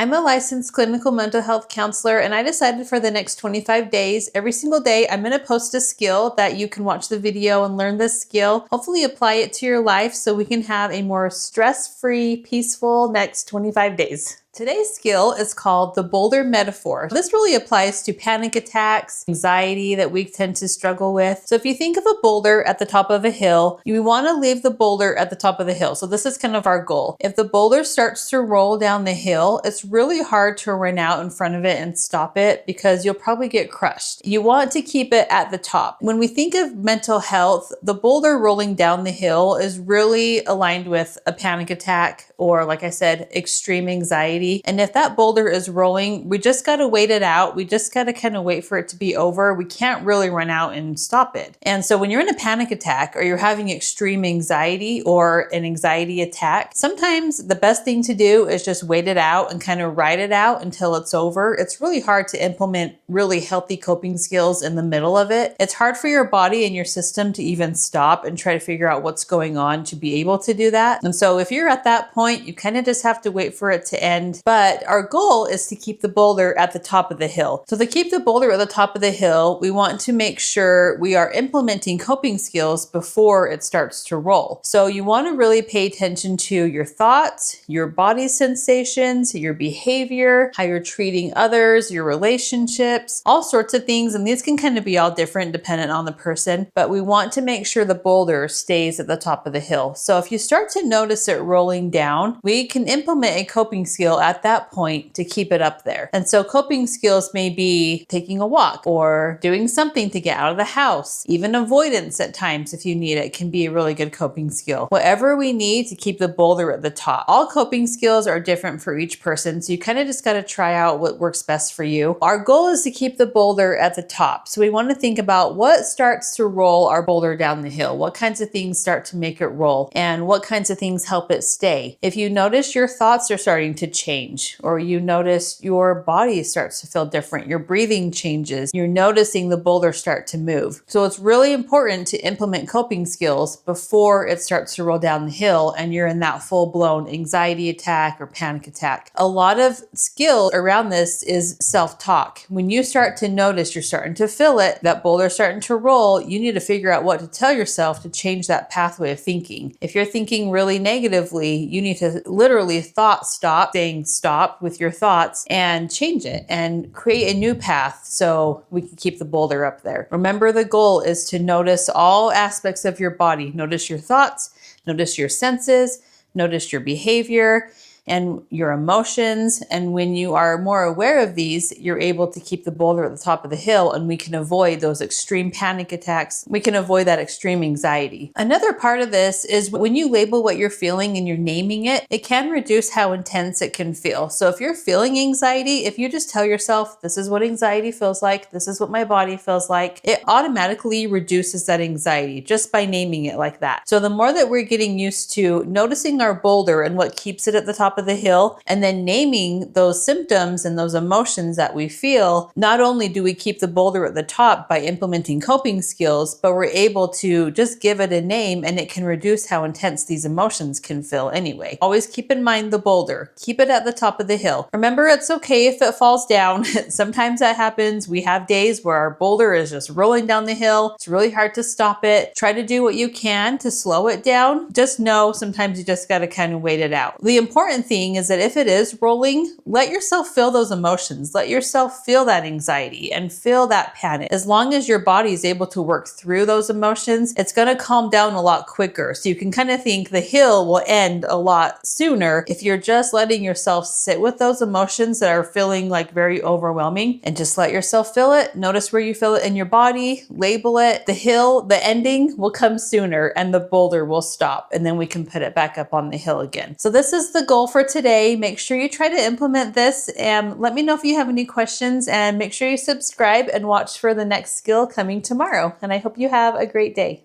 I'm a licensed clinical mental health counselor, and I decided for the next 25 days, every single day, I'm going to post a skill that you can watch the video and learn this skill, hopefully apply it to your life so we can have a more stress-free, peaceful next 25 days. Today's skill is called the Boulder metaphor. This really applies to panic attacks, anxiety that we tend to struggle with. So if you think of a boulder at the top of a hill, you want to leave the boulder at the top of the hill. So this is kind of our goal. If the boulder starts to roll down the hill, it's really hard to run out in front of it and stop it because you'll probably get crushed. You want to keep it at the top. When we think of mental health, the boulder rolling down the hill is really aligned with a panic attack or, like I said, extreme anxiety. And if that boulder is rolling, we just got to wait it out. We just got to kind of wait for it to be over. We can't really run out and stop it. And so when you're in a panic attack or you're having extreme anxiety or an anxiety attack, sometimes the best thing to do is just wait it out and kind of ride it out until it's over. It's really hard to implement really healthy coping skills in the middle of it. It's hard for your body and your system to even stop and try to figure out what's going on to be able to do that. And so if you're at that point, you kind of just have to wait for it to end. But our goal is to keep the boulder at the top of the hill. So to keep the boulder at the top of the hill, we want to make sure we are implementing coping skills before it starts to roll. So you want to really pay attention to your thoughts, your body sensations, your behavior, how you're treating others, your relationships, all sorts of things. And these can kind of be all different dependent on the person, but we want to make sure the boulder stays at the top of the hill. So if you start to notice it rolling down, we can implement a coping skill at that point to keep it up there. And so coping skills may be taking a walk or doing something to get out of the house. Even avoidance at times, if you need it, can be a really good coping skill. Whatever we need to keep the boulder at the top. All coping skills are different for each person, so you kind of just got to try out what works best for you. Our goal is to keep the boulder at the top. So we want to think about what starts to roll our boulder down the hill. What kinds of things start to make it roll? And what kinds of things help it stay? If you notice your thoughts are starting to change, or you notice your body starts to feel different, your breathing changes, you're noticing the boulder start to move. So it's really important to implement coping skills before it starts to roll down the hill and you're in that full-blown anxiety attack or panic attack. A lot of skill around this is self-talk. When you start to notice you're starting to feel it, that boulder starting to roll, you need to figure out what to tell yourself to change that pathway of thinking. If you're thinking really negatively, you need to literally saying stop with your thoughts and change it and create a new path so we can keep the boulder up there. Remember, the goal is to notice all aspects of your body. Notice your thoughts, notice your senses, notice your behavior and your emotions. And when you are more aware of these, you're able to keep the boulder at the top of the hill and we can avoid those extreme panic attacks. We can avoid that extreme anxiety. Another part of this is when you label what you're feeling and you're naming it, it can reduce how intense it can feel. So if you're feeling anxiety, if you just tell yourself, this is what anxiety feels like, this is what my body feels like, it automatically reduces that anxiety just by naming it like that. So the more that we're getting used to noticing our boulder and what keeps it at the top of the hill, and then naming those symptoms and those emotions that we feel, not only do we keep the boulder at the top by implementing coping skills, but we're able to just give it a name and it can reduce how intense these emotions can feel anyway. Always keep in mind the boulder. Keep it at the top of the hill. Remember, it's okay if it falls down. Sometimes that happens. We have days where our boulder is just rolling down the hill. It's really hard to stop it. Try to do what you can to slow it down. Just know sometimes you just got to kind of wait it out. The important thing is that if it is rolling, let yourself feel those emotions. Let yourself feel that anxiety and feel that panic. As long as your body is able to work through those emotions, it's going to calm down a lot quicker. So you can kind of think the hill will end a lot sooner if you're just letting yourself sit with those emotions that are feeling like very overwhelming and just let yourself feel it. Notice where you feel it in your body, label it. The hill, the ending will come sooner and the boulder will stop, and then we can put it back up on the hill again. So this is the goal for today. Make sure you try to implement this and let me know if you have any questions, and make sure you subscribe and watch for the next skill coming tomorrow. And I hope you have a great day.